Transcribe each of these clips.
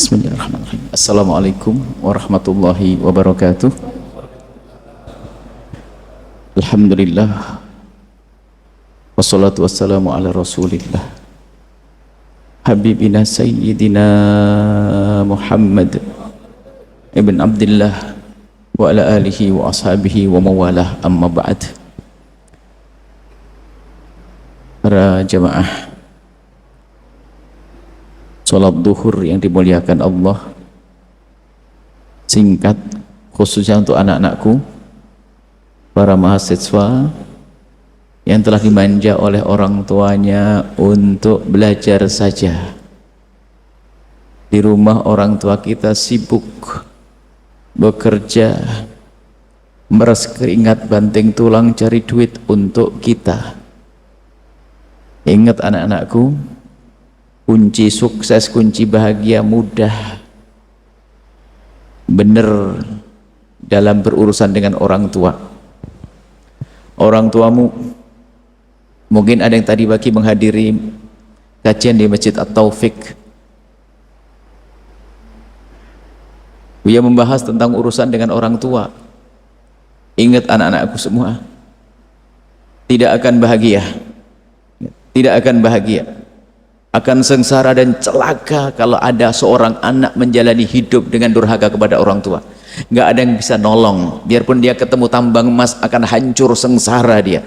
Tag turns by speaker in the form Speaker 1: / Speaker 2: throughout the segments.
Speaker 1: Bismillahirrahmanirrahim. Assalamualaikum warahmatullahi wabarakatuh. Alhamdulillah, wassalatu wassalamu ala rasulillah habibina sayyidina Muhammad ibn Abdullah wa ala alihi wa ashabihi wa mawalah, amma ba'd. Para jamaah sholat duhur yang dimuliakan Allah, singkat khususnya untuk anak-anakku, para mahasiswa yang telah dimanja oleh orang tuanya untuk belajar saja. Di rumah orang tua kita sibuk bekerja, meres keringat banting tulang cari duit untuk kita. Ingat anak-anakku, kunci sukses, kunci bahagia mudah benar dalam berurusan dengan orang tua. Orang tuamu mungkin ada yang tadi pagi menghadiri kajian di Masjid At-Taufik. Dia membahas tentang urusan dengan orang tua. Ingat anak-anakku semua, tidak akan bahagia, tidak akan bahagia, akan sengsara dan celaka kalau ada seorang anak menjalani hidup dengan durhaka kepada orang tua. Nggak ada yang bisa nolong, biarpun dia ketemu tambang emas akan hancur sengsara dia.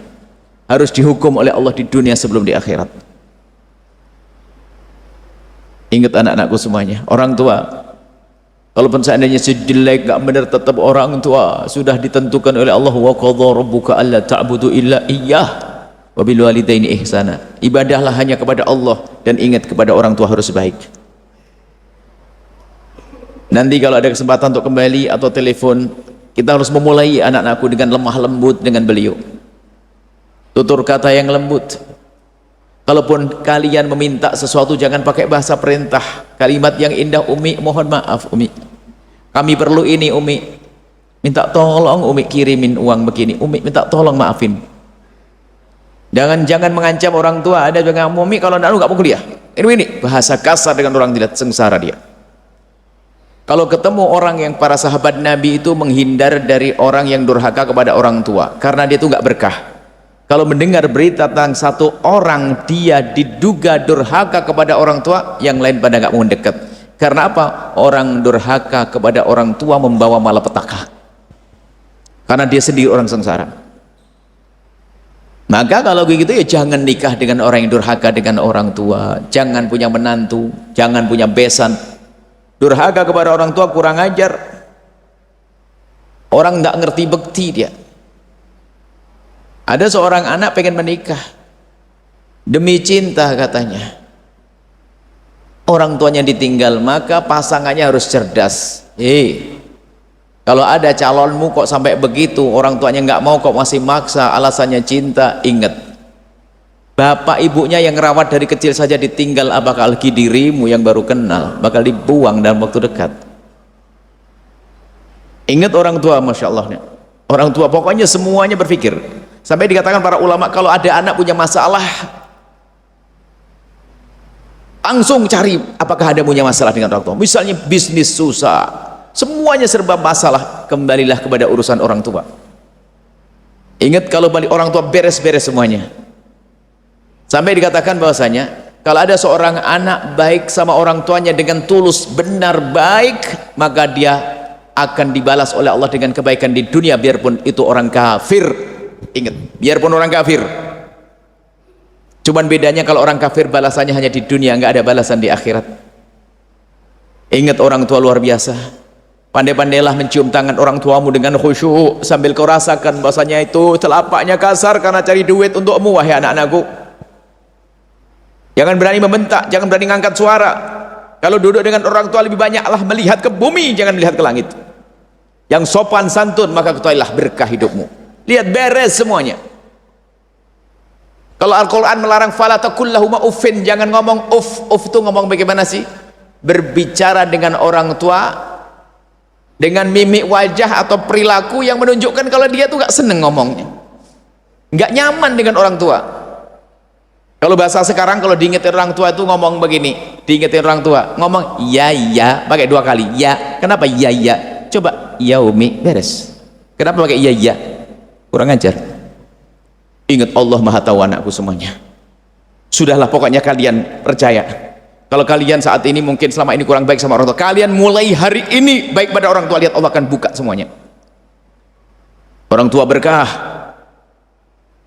Speaker 1: Harus dihukum oleh Allah di dunia sebelum di akhirat. Ingat anak-anakku semuanya, orang tua, kalaupun seandainya sejelek gak benar, tetap orang tua sudah ditentukan oleh Allah. Wa qadha rabbuka alla ta'budu illa iyyah wa bil walidaini ihsana. Ibadahlah hanya kepada Allah dan ingat kepada orang tua harus baik. Nanti kalau ada kesempatan untuk kembali atau telepon, kita harus memulai anak-anakku dengan lemah lembut dengan beliau, tutur kata yang lembut. Kalaupun kalian meminta sesuatu, jangan pakai bahasa perintah, kalimat yang indah. Umi, mohon maaf Umi, kami perlu ini Umi, minta tolong Umi kirimin uang begini, Umi minta tolong maafin. Jangan mengancam orang tua. Ada juga Umi kalau nggak mau kuliah, ini bahasa kasar dengan orang tidak, sengsara dia. Kalau ketemu orang yang para sahabat Nabi itu menghindar dari orang yang durhaka kepada orang tua, karena dia itu nggak berkah. Kalau mendengar berita tentang satu orang dia diduga durhaka kepada orang tua, yang lain pada nggak mau mendekat. Karena apa? Orang durhaka kepada orang tua membawa malapetaka, karena dia sendiri orang sengsara. Maka kalau begitu ya jangan nikah dengan orang yang durhaka dengan orang tua, jangan punya menantu, jangan punya besan. Durhaka kepada orang tua kurang ajar, orang nggak ngerti bekti dia. Ada seorang anak pengen menikah demi cinta katanya, orang tuanya ditinggal, maka pasangannya harus cerdas. Kalau ada calonmu kok sampai begitu, orang tuanya nggak mau kok masih maksa, alasannya cinta, ingat, bapak ibunya yang rawat dari kecil saja ditinggal, apakah lagi dirimu yang baru kenal, bakal dibuang dalam waktu dekat. Ingat orang tua, Masya Allah, orang tua pokoknya semuanya berpikir. Sampai dikatakan para ulama, kalau ada anak punya masalah, langsung cari apakah ada punya masalah dengan orang tua. Misalnya bisnis susah, semuanya serba masalah, kembalilah kepada urusan orang tua. Ingat, kalau balik orang tua beres-beres semuanya. Sampai dikatakan bahwasanya kalau ada seorang anak baik sama orang tuanya dengan tulus, benar baik, maka dia akan dibalas oleh Allah dengan kebaikan di dunia, biarpun itu orang kafir. Ingat, biarpun orang kafir. Cuman bedanya kalau orang kafir balasannya hanya di dunia, nggak ada balasan di akhirat. Ingat, orang tua luar biasa. Pandai-pandailah mencium tangan orang tuamu dengan khusyuk, sambil kau rasakan bahasanya itu telapaknya kasar karena cari duit untukmu, wahai anak-anakku. Jangan berani membentak, jangan berani ngangkat suara. Kalau duduk dengan orang tua, lebih banyaklah melihat ke bumi, jangan melihat ke langit. Yang sopan santun, maka ketahuilah berkah hidupmu. Lihat, beres semuanya. Kalau Al-Quran melarang fala taqul lahuma uffin, jangan ngomong uff. Uff itu ngomong bagaimana sih? Berbicara dengan orang tua dengan mimik wajah atau perilaku yang menunjukkan kalau dia tuh gak seneng ngomongnya, nggak nyaman dengan orang tua. Kalau bahasa sekarang, kalau diingetin orang tua itu ngomong begini, diingetin orang tua, ngomong ya pakai 2 kali ya. Kenapa ya? Coba ya Umi, beres. Kenapa pakai ya? Kurang ajar. Ingat Allah Maha tahu anakku semuanya. Sudahlah, pokoknya kalian percaya. Kalau kalian saat ini mungkin selama ini kurang baik sama orang tua, kalian mulai hari ini baik pada orang tua, lihat Allah akan buka semuanya. Orang tua berkah,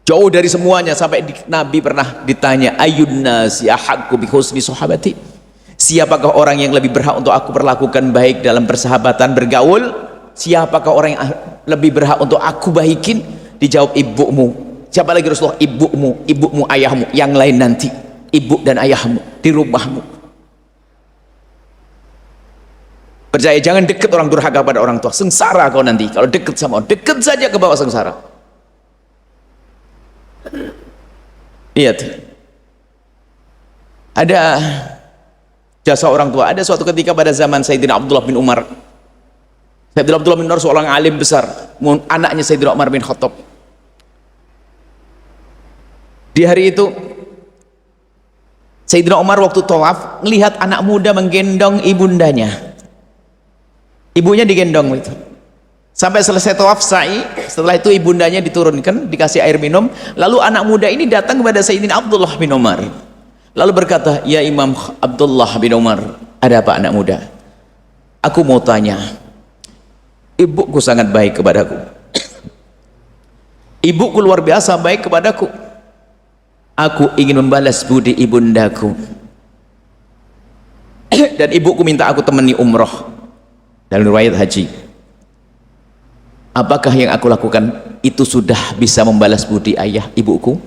Speaker 1: jauh dari semuanya. Sampai Nabi pernah ditanya, ayyun nasi ahaqqu bi husni sahabati, siapakah orang yang lebih berhak untuk aku perlakukan baik dalam persahabatan bergaul? Siapakah orang yang lebih berhak untuk aku baikin? Dijawab ibumu. Siapa lagi Rasulullah? Ibumu, ayahmu. Yang lain nanti, ibu dan ayahmu di rumahmu. Percaya, jangan dekat orang durhaka pada orang tua, sengsara kau nanti. Kalau dekat sama orang, dekat saja ke bawah sengsara. Lihat, ada jasa orang tua. Ada suatu ketika pada zaman Sayyidina Abdullah bin Umar. Sayyidina Abdullah bin Umar seorang alim besar, anaknya Sayyidina Umar bin Khattab. Di hari itu Sayyidina Umar waktu tawaf melihat anak muda menggendong ibundanya. Ibunya digendong itu. Sampai selesai tawaf sa'i, setelah itu ibundanya diturunkan, dikasih air minum. Lalu anak muda ini datang kepada Sayyidina Abdullah bin Umar. Lalu berkata, "Ya Imam Abdullah bin Umar, ada apa anak muda? Aku mau tanya. Ibuku sangat baik kepadaku. Ibuku luar biasa baik kepadaku. Aku ingin membalas budi ibundaku. Dan ibuku minta aku temani umroh dalam riwayat haji. Apakah yang aku lakukan itu sudah bisa membalas budi ayah ibuku?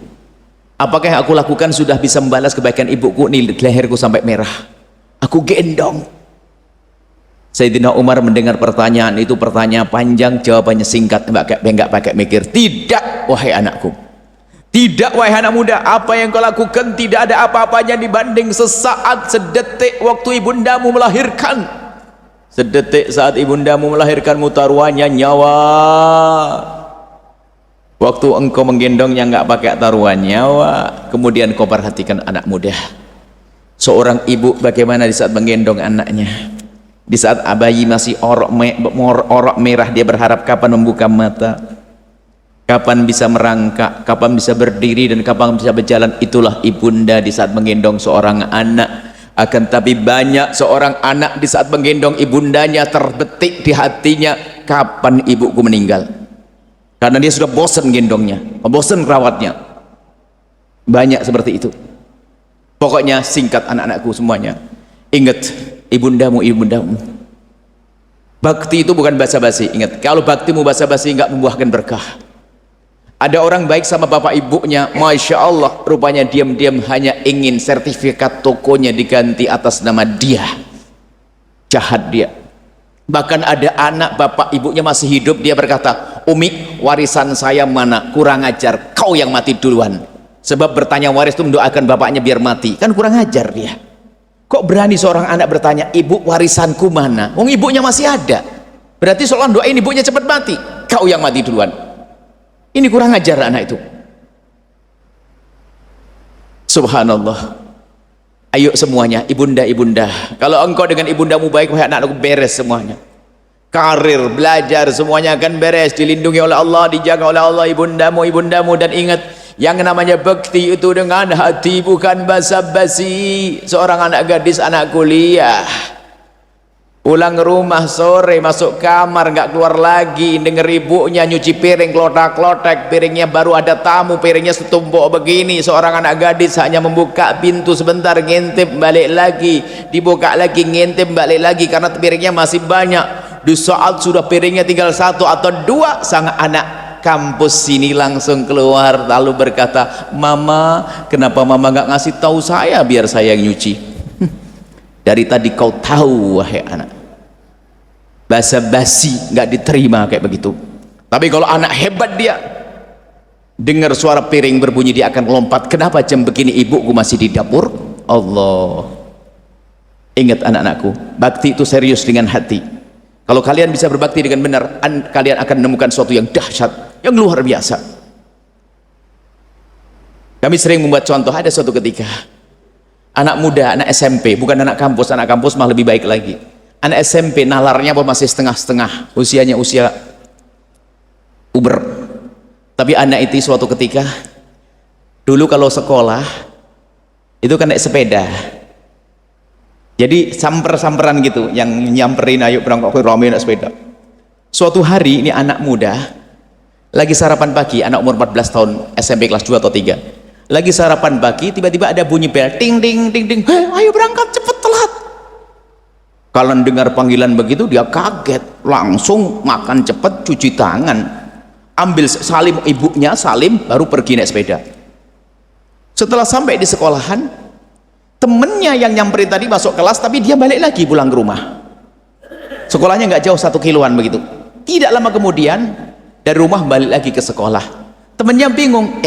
Speaker 1: Apakah yang aku lakukan sudah bisa membalas kebaikan ibuku? Nih leherku sampai merah, aku gendong." Sayyidina Umar mendengar pertanyaan itu, pertanyaan panjang, jawabannya singkat, enggak pakai mikir. "Tidak, wahai anakku. Tidak, wahai anak muda, apa yang kau lakukan tidak ada apa-apanya dibanding sesaat, sedetik waktu ibundamu melahirkan. Sedetik saat ibundamu melahirkanmu, taruhannya nyawa. Waktu engkau menggendongnya enggak pakai taruhan nyawa. Kemudian kau perhatikan anak muda. Seorang ibu bagaimana di saat menggendong anaknya. Di saat bayi masih orok merah, dia berharap kapan membuka mata, kapan bisa merangkak, kapan bisa berdiri, dan kapan bisa berjalan. Itulah ibunda di saat menggendong seorang anak. Akan tapi banyak seorang anak di saat menggendong ibundanya terbetik di hatinya, kapan ibuku meninggal. Karena dia sudah bosan gendongnya, bosan rawatnya. Banyak seperti itu. Pokoknya singkat anak-anakku semuanya, ingat ibundamu. Bakti itu bukan basa-basi. Ingat, kalau baktimu basa-basi enggak membuahkan berkah. Ada orang baik sama bapak ibunya, Masya Allah, rupanya diam-diam hanya ingin sertifikat tokonya diganti atas nama dia. Jahat dia. Bahkan ada anak bapak ibunya masih hidup, dia berkata, "Umi, warisan saya mana? Kurang ajar, kau yang mati duluan." Sebab bertanya waris itu mendoakan bapaknya biar mati. Kan kurang ajar dia. Kok berani seorang anak bertanya, "Ibu, warisanku mana?" Wong ibunya masih ada. Berarti seolah doain ibunya cepat mati. Kau yang mati duluan. Ini kurang ajar anak itu. Subhanallah. Ayo semuanya, ibunda, kalau engkau dengan ibundamu baik, wahai anakku, beres semuanya. Karir, belajar, semuanya akan beres, dilindungi oleh Allah, dijaga oleh Allah ibundamu. Dan ingat, yang namanya bakti itu dengan hati, bukan basa-basi. Seorang anak gadis, anak kuliah, pulang rumah sore, masuk kamar, nggak keluar lagi, denger ibunya nyuci piring, klotak-klotek, piringnya baru ada tamu, piringnya setumpuk begini. Seorang anak gadis hanya membuka pintu sebentar, ngintip, balik lagi, dibuka lagi, ngintip, balik lagi, karena piringnya masih banyak. Di saat sudah piringnya tinggal 1 atau 2, sang anak kampus sini langsung keluar, lalu berkata, "Mama, kenapa mama nggak ngasih tahu saya biar saya yang nyuci?" Dari tadi kau tahu, wahai anak. Basa-basi nggak diterima kayak begitu. Tapi kalau anak hebat, dia dengar suara piring berbunyi, dia akan lompat. Kenapa jam begini ibuku masih di dapur? Allah. Ingat anak-anakku, bakti itu serius dengan hati. Kalau kalian bisa berbakti dengan benar, kalian akan menemukan sesuatu yang dahsyat, yang luar biasa. Kami sering membuat contoh. Ada suatu ketika anak muda, anak SMP, bukan anak kampus mah lebih baik lagi. Anak SMP nalarnya masih setengah-setengah, usianya usia uber. Tapi anak itu suatu ketika, dulu kalau sekolah itu kan naik sepeda, jadi samper-samperan gitu, yang nyamperin ayo berangkat ke rame naik sepeda. Suatu hari ini anak muda lagi sarapan pagi, anak umur 14 tahun, SMP kelas 2 atau 3, lagi sarapan pagi, tiba-tiba ada bunyi bel, ting ting ting ting, hei ayo berangkat cepet telat. Kalau dengar panggilan begitu dia kaget, langsung makan cepet, cuci tangan, ambil salim ibunya, salim, baru pergi naik sepeda. Setelah sampai di sekolahan, temennya yang nyamperin tadi masuk kelas, tapi dia balik lagi pulang ke rumah. Sekolahnya nggak jauh 1 kiloan begitu. Tidak lama kemudian dari rumah balik lagi ke sekolah. Temennya bingung,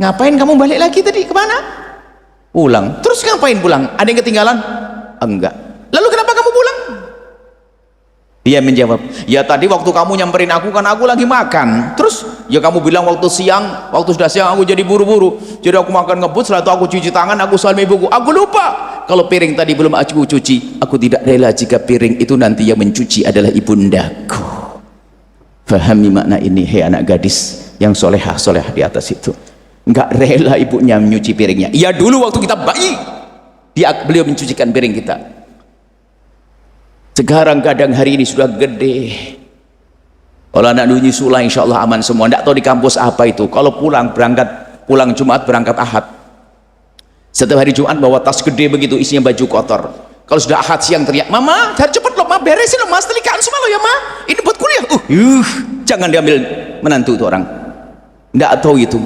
Speaker 1: ngapain kamu balik lagi tadi, kemana? Pulang. Terus ngapain pulang? Ada yang ketinggalan? Enggak. Lalu kenapa kamu pulang? Dia menjawab, ya tadi waktu kamu nyamperin aku kan aku lagi makan. Terus ya kamu bilang waktu siang, waktu sudah siang aku jadi buru-buru, jadi aku makan ngebut, setelah itu aku cuci tangan, aku salim ibuku, aku lupa kalau piring tadi belum aku cuci. Aku tidak rela jika piring itu nanti yang mencuci adalah ibundaku. Fahami makna ini, hei anak gadis yang solehah di atas itu. Enggak rela ibunya menyuci piringnya. Iya dulu waktu kita bayi, beliau mencucikan piring kita. Sekarang kadang hari ini sudah gede. Kalau anak Dunyi Sula insya Allah aman semua. Tidak tahu di kampus apa itu. Kalau pulang Jumat berangkat Ahad. Setiap hari Jumat bawa tas gede begitu, isinya baju kotor. Kalau sudah Ahad siang teriak, mama cari cepet loh, ma beresin loh, mas telikaan semua loh ya ma, ini buat kuliah. Jangan diambil menantu itu orang. Tidak tahu itu.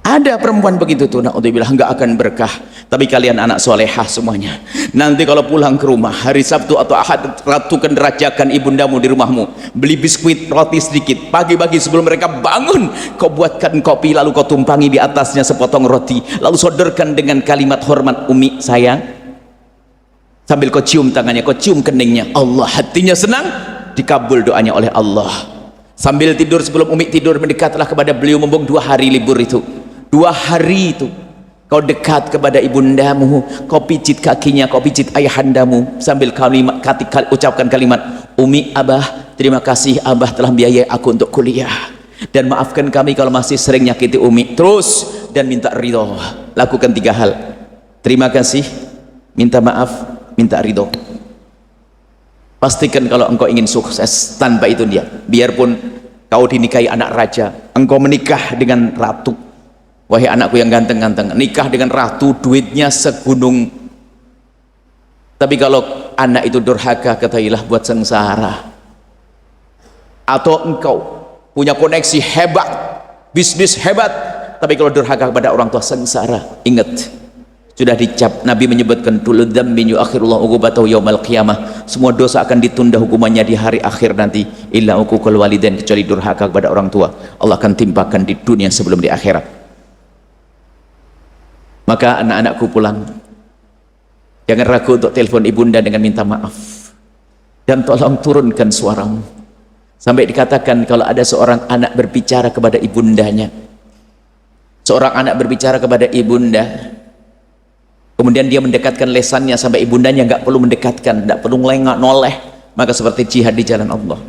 Speaker 1: Ada perempuan begitu tuh, naudzubillah, nggak akan berkah. Tapi kalian anak solehah semuanya, nanti kalau pulang ke rumah hari Sabtu atau Ahad, ratukan rajakan ibundamu di rumahmu, beli biskuit roti sedikit, pagi-pagi sebelum mereka bangun kau buatkan kopi, lalu kau tumpangi di atasnya sepotong roti, lalu sodorkan dengan kalimat hormat, umi sayang, sambil kau cium tangannya, kau cium keningnya, Allah hatinya senang, dikabul doanya oleh Allah. Sambil tidur, sebelum umi tidur, mendekatlah kepada beliau, mumpung 2 hari libur itu, 2 hari itu kau dekat kepada ibundamu, kau pijit kakinya, kau pijit ayahandamu, sambil ucapkan kalimat, umi abah, terima kasih abah telah biayai aku untuk kuliah, dan maafkan kami kalau masih sering nyakiti umi. Terus dan minta ridho, lakukan 3 hal: terima kasih, minta maaf, minta ridho. Pastikan kalau engkau ingin sukses, tanpa itu dia, biarpun kau dinikahi anak raja, engkau menikah dengan ratu. Wahai anakku yang ganteng-ganteng, nikah dengan ratu, duitnya segunung. Tapi kalau anak itu durhaka, ketahuilah buat sengsara. Atau engkau punya koneksi hebat, bisnis hebat, tapi kalau durhaka kepada orang tua, sengsara. Ingat, sudah dicap, Nabi menyebutkan, kullu dzambin yu'akhirullahu uqubatahu yaumal qiyamah, semua dosa akan ditunda hukumannya di hari akhir nanti, illa uququl walidain, kecuali durhaka kepada orang tua, Allah akan timpakan di dunia sebelum di akhirat. Maka anak-anakku pulang, jangan ragu untuk telepon ibunda dengan minta maaf, dan tolong turunkan suaramu. Sampai dikatakan kalau ada seorang anak berbicara kepada ibundanya, seorang anak berbicara kepada ibunda, kemudian dia mendekatkan lesannya sampai ibundanya nggak perlu mendekatkan, nggak perlu ngelengak noleh, maka seperti jihad di jalan Allah.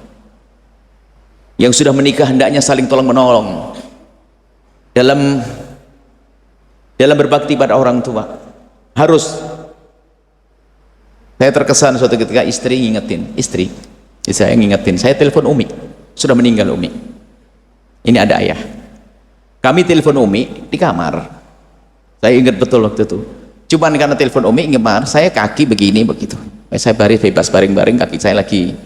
Speaker 1: Yang sudah menikah hendaknya saling tolong menolong dalam berbakti pada orang tua. Harus. Saya terkesan suatu ketika istri saya ngingetin, saya telepon umi, sudah meninggal umi, ini ada ayah, kami telepon umi di kamar. Saya ingat betul waktu itu, cuman karena telepon umi ngemar, saya kaki begini begitu, saya baris bebas baring-baring, kaki saya lagi,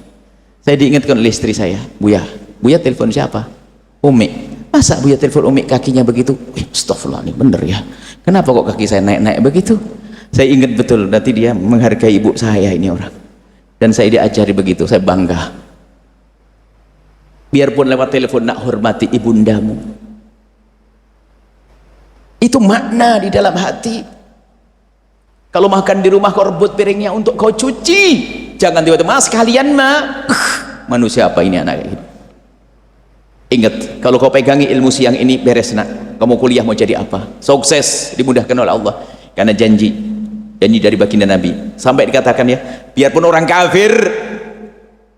Speaker 1: saya diingatkan oleh istri saya, Buya telepon siapa? Umi. Masa Buya telepon umi kakinya begitu? Astagfirullah, ini bener ya, kenapa kok kaki saya naik-naik begitu? Saya ingat betul, nanti dia menghargai ibu saya ini orang, dan saya diajari begitu, saya bangga. Biarpun lewat telepon, nak hormati ibundamu, itu makna di dalam hati. Kalau makan di rumah, kau rebut piringnya untuk kau cuci, jangan tiba-tiba mas kalian manusia apa ini anak ini. Ingat, kalau kau pegangi ilmu siang ini, beres nak. Kamu kuliah mau jadi apa? Sukses, dimudahkan oleh Allah. Karena janji dari baginda Nabi. Sampai dikatakan ya, biarpun orang kafir,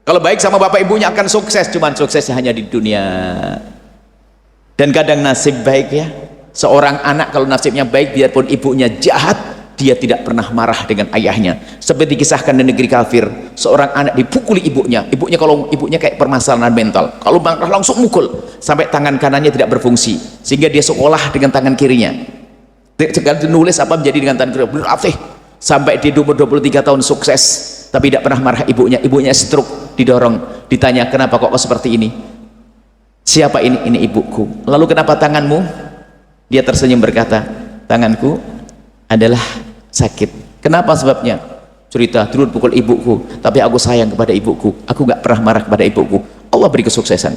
Speaker 1: kalau baik sama bapak ibunya akan sukses. Cuman suksesnya hanya di dunia. Dan kadang nasib baik ya, seorang anak kalau nasibnya baik, biarpun ibunya jahat, dia tidak pernah marah dengan ayahnya. Seperti dikisahkan di negeri kafir, seorang anak dipukuli ibunya. Kalau ibunya kayak permasalahan mental, kalau marah langsung mukul sampai tangan kanannya tidak berfungsi, sehingga dia sekolah dengan tangan kirinya. Sekali nulis apa menjadi dengan tangan kiri, berlatih sampai dia umur 23 tahun sukses, tapi tidak pernah marah ibunya. Ibunya stroke, didorong, ditanya, kenapa kok seperti ini? Siapa ini? Ini ibuku. Lalu kenapa tanganmu? Dia tersenyum berkata, tanganku adalah sakit. Kenapa sebabnya? Cerita, dulu pukul ibuku, tapi aku sayang kepada ibuku, aku gak pernah marah kepada ibuku. Allah beri kesuksesan.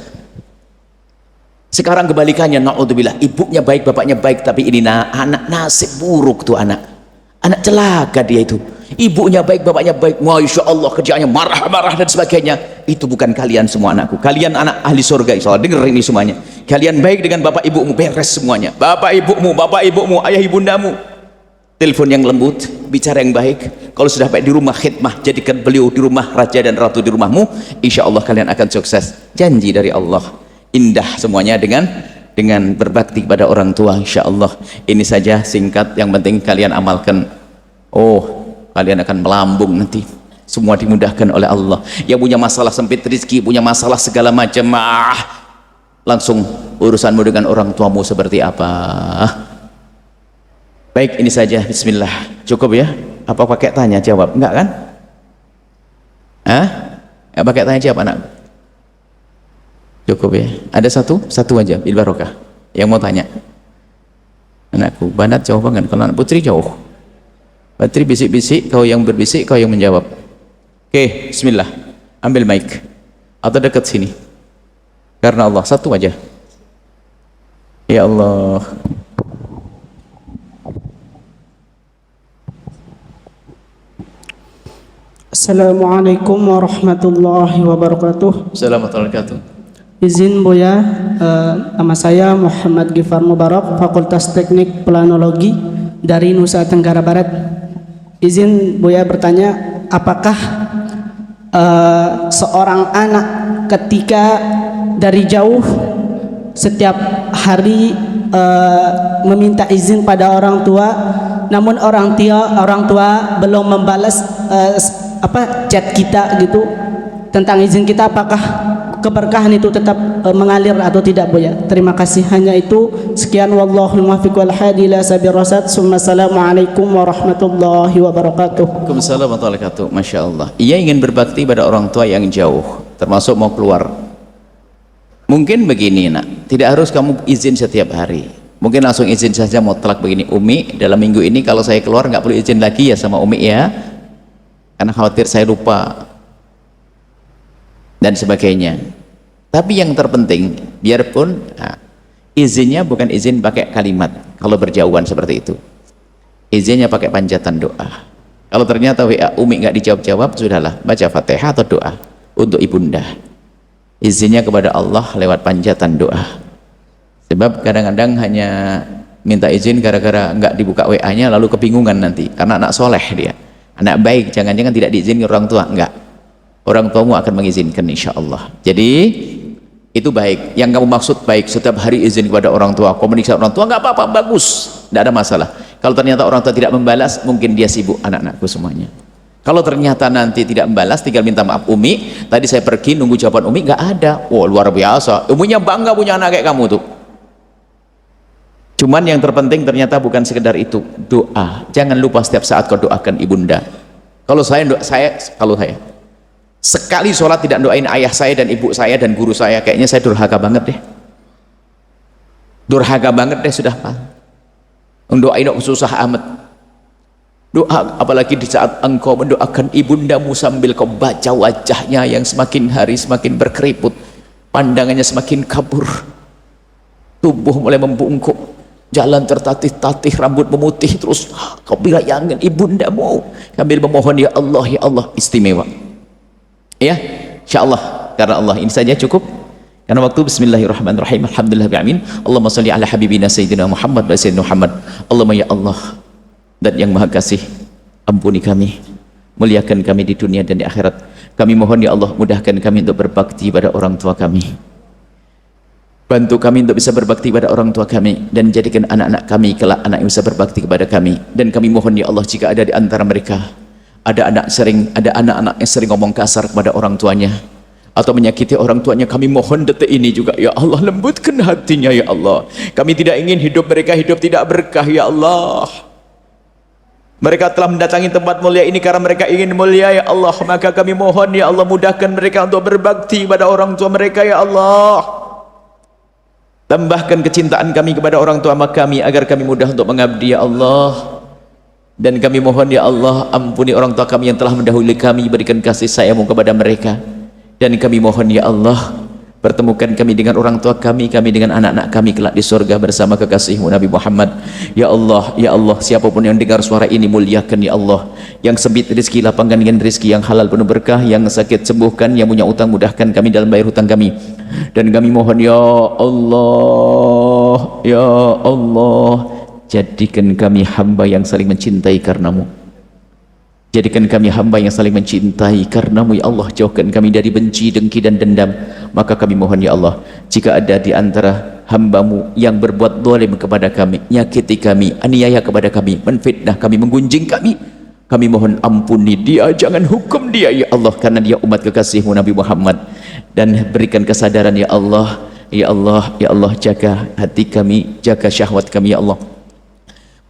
Speaker 1: Sekarang kebalikannya, na'udzubillah, ibunya baik, bapaknya baik, tapi ini anak nasib buruk tuh anak celaka dia itu. Ibunya baik, bapaknya baik, masya Allah, kerjaannya marah-marah dan sebagainya. Itu bukan kalian semua anakku, kalian anak ahli surga insya Allah. Dengar ini semuanya, kalian baik dengan bapak ibumu, beres semuanya. Bapak ibumu, ayah ibundamu, telepon yang lembut, bicara yang baik. Kalau sudah baik di rumah, khidmah, jadikan beliau di rumah raja dan ratu di rumahmu, insya Allah kalian akan sukses. Janji dari Allah, indah semuanya dengan berbakti kepada orang tua, insya Allah. Ini saja singkat, yang penting kalian amalkan. Oh, kalian akan melambung nanti, semua dimudahkan oleh Allah. Yang punya masalah sempit rezeki, punya masalah segala macam, langsung urusanmu dengan orang tuamu seperti apa. Baik, ini saja, bismillah. Cukup ya? Apa pakai tanya jawab? Enggak kan? Enggak pakai tanya jawab anak? Cukup ya? Ada satu aja, bil barokah, yang mau tanya. Anakku, banat jauh banget, kalau anak putri jauh. Putri bisik-bisik, kau yang berbisik, kau yang menjawab. Oke, bismillah. Ambil mic atau dekat sini. Karena Allah, satu aja. Ya Allah.
Speaker 2: Assalamualaikum warahmatullahi wabarakatuh.
Speaker 1: Assalamualaikum warahmatullahi wabarakatuh.
Speaker 2: Izin Buya, nama saya Muhammad Gifar Mubarak, Fakultas Teknik Planologi dari Nusa Tenggara Barat. Izin Buya bertanya, apakah seorang anak ketika dari jauh setiap hari meminta izin pada orang tua, namun orang tua belum membalas chat kita gitu tentang izin kita, apakah keberkahan itu tetap mengalir atau tidak Buya? Terima kasih, hanya itu. Sekian, wallahul muwaffiq wal hadi ila sabil rasyad. Assalamualaikum warahmatullahi wabarakatuh.
Speaker 1: Waalaikumsalam warahmatullahi wabarakatuh. Masya Allah. Ia ingin berbakti pada orang tua yang jauh, termasuk mau keluar. Mungkin begini nak, tidak harus kamu izin setiap hari. Mungkin langsung izin saja mutlak begini, Umi dalam minggu ini kalau saya keluar nggak perlu izin lagi ya sama Umi ya, karena khawatir saya lupa dan sebagainya. Tapi yang terpenting, biarpun izinnya bukan izin pakai kalimat kalau berjauhan seperti itu, izinnya pakai panjatan doa. Kalau ternyata WA Umi nggak dijawab-jawab, sudahlah baca Fatihah atau doa untuk ibunda. Izinnya kepada Allah lewat panjatan doa. Sebab kadang-kadang hanya minta izin gara-gara nggak dibuka WA-nya lalu kebingungan nanti, karena anak soleh dia, anak baik, jangan-jangan tidak diizinkan orang tua. Enggak, orang tuamu akan mengizinkan insya Allah. Jadi itu baik, yang kamu maksud baik, setiap hari izin kepada orang tua, komunikasi orang tua, nggak apa-apa, bagus, tidak ada masalah. Kalau ternyata orang tua tidak membalas, mungkin dia sibuk, anak-anakku semuanya. Kalau ternyata nanti tidak membalas, tinggal minta maaf, Umi tadi saya pergi nunggu jawaban Umi nggak ada. Oh luar biasa, Uminya bangga punya anak kayak kamu tuh. Cuman yang terpenting ternyata bukan sekedar itu, doa. Jangan lupa setiap saat kau doakan ibunda. Kalau saya sekali sholat tidak doain ayah saya dan ibu saya dan guru saya, kayaknya saya durhaka banget deh. Durhaka banget deh sudah, Pak. Mendoain kok susah amat. Doa, apalagi di saat engkau mendoakan ibundamu sambil kau baca wajahnya yang semakin hari semakin berkeriput, pandangannya semakin kabur, tubuh mulai membungkuk, jalan tertatih-tatih, rambut memutih, terus kau bayangkan ibundamu sambil memohon, ya Allah, istimewa. Ya, insya Allah, karena Allah. Ini saja cukup, Karena waktu. Bismillahirrahmanirrahim. Alhamdulillahirabbil alamin. Allahumma shalli ala habibina sayyidina Muhammad wa sayyidina Muhammad. Allahumma ya Allah, dan yang maha kasih, ampuni kami, muliakan kami di dunia dan di akhirat. Kami mohon ya Allah, mudahkan kami untuk berbakti pada orang tua kami. Bantu kami untuk bisa berbakti pada orang tua kami, dan jadikan anak-anak kami kelak anak yang bisa berbakti kepada kami. Dan kami mohon ya Allah, jika ada di antara mereka ada anak-anak yang sering ngomong kasar kepada orang tuanya atau menyakiti orang tuanya, kami mohon detik ini juga ya Allah, lembutkan hatinya ya Allah. Kami tidak ingin hidup mereka hidup tidak berkah ya Allah. Mereka telah mendatangi tempat mulia ini karena mereka ingin mulia ya Allah, maka kami mohon ya Allah, mudahkan mereka untuk berbakti pada orang tua mereka ya Allah. Tambahkan kecintaan kami kepada orang tua kami agar kami mudah untuk mengabdi ya Allah. Dan kami mohon ya Allah, ampuni orang tua kami yang telah mendahului kami, berikan kasih sayang-Mu kepada mereka. Dan kami mohon ya Allah, pertemukan kami dengan orang tua kami dengan anak-anak kami kelak di surga bersama kekasih-Mu Nabi Muhammad. Ya Allah, siapapun yang dengar suara ini, muliakan ya Allah. Yang sempit rezeki, lapangkan dengan rezeki yang halal penuh berkah. Yang sakit sembuhkan, yang punya utang mudahkan kami dalam bayar hutang kami. Dan kami mohon ya Allah, jadikan kami hamba yang saling mencintai karena-Mu. Jadikan kami hamba yang saling mencintai karena-Mu ya Allah. Jauhkan kami dari benci, dengki dan dendam. Maka kami mohon ya Allah, jika ada di antara hamba-Mu yang berbuat zalim kepada kami, nyakiti kami, aniaya kepada kami, menfitnah kami, menggunjing kami mohon ampuni dia, jangan hukum dia ya Allah, karena dia umat kekasih-Mu Nabi Muhammad. Dan berikan kesadaran ya Allah, ya Allah, jaga hati kami, jaga syahwat kami ya Allah.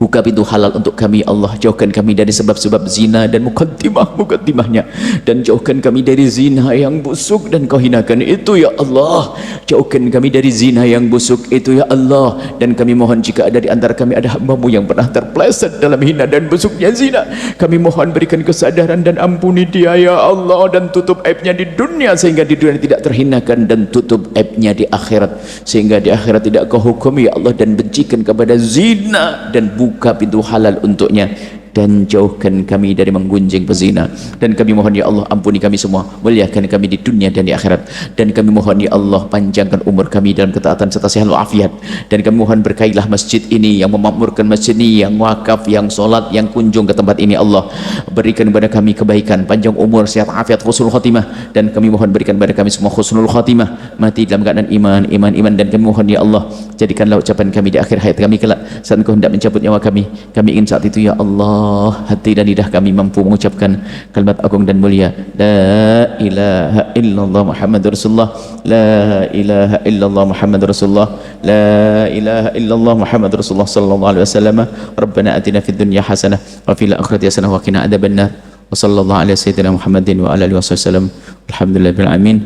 Speaker 1: Buka pintu halal untuk kami Allah. Jauhkan kami dari sebab-sebab zina dan mukaddimahnya, dan jauhkan kami dari zina yang busuk dan Kau hinakan itu ya Allah. Jauhkan kami dari zina yang busuk itu ya Allah. Dan kami mohon jika ada di antara kami ada hamba-Mu yang pernah terpleset dalam hina dan busuknya zina, kami mohon berikan kesadaran dan ampuni dia ya Allah, dan tutup aibnya di dunia sehingga di dunia tidak terhinakan, dan tutup aibnya di akhirat sehingga di akhirat tidak Kau hukum ya Allah. Dan bencikan kepada zina dan buka pintu halal untuknya, dan jauhkan kami dari menggunjing pezina. Dan kami mohon ya Allah, ampuni kami semua, muliakan kami di dunia dan di akhirat. Dan kami mohon ya Allah, panjangkan umur kami dalam ketaatan serta sehat walafiat. Dan kami mohon berkailah masjid ini, yang memakmurkan masjid ini, yang wakaf, yang solat, yang kunjung ke tempat ini Allah. Berikan kepada kami kebaikan, panjang umur, sehat afiat, husnul khotimah. Dan kami mohon berikan kepada kami semua husnul khotimah, mati dalam keadaan iman. Dan kami mohon ya Allah, jadikanlah ucapan kami di akhir hayat kami kelak, saat Engkau hendak mencabut nyawa kami ingin saat itu ya Allah, hati dan lidah kami mampu mengucapkan kalimat agung dan mulia, la ilaha illallah Muhammadur Rasulullah, la ilaha illallah Muhammadur Rasulullah, la ilaha illallah Muhammadur Rasulullah sallallahu alaihi wasallam. Rabbana atina fid dunya hasanah wa fil akhirati hasanah wa qina adzabannar. Wa sallallahu ala sayyidina Muhammadin wa ala alihi wasallam. Alhamdulillahil alamin.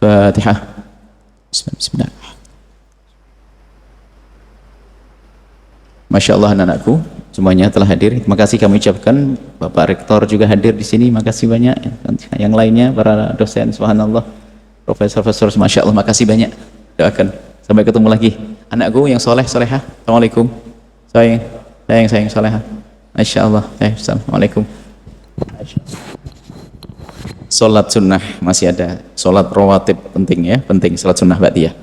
Speaker 1: Fatihah. Bismillah. Masya Allah, anak-anakku semuanya telah hadir. Terima kasih kami ucapkan. Bapak Rektor juga hadir di sini. Makasih banyak. Yang lainnya para dosen, subhanallah, profesor, masya Allah, makasih banyak. Doakan sampai ketemu lagi. Anakku yang soleh, solehah. Assalamualaikum. Sayang, solehah. Masya Allah. Assalamualaikum. Sholat sunnah masih ada. Sholat rawatib penting ya, penting. Sholat sunnah ba'diyah.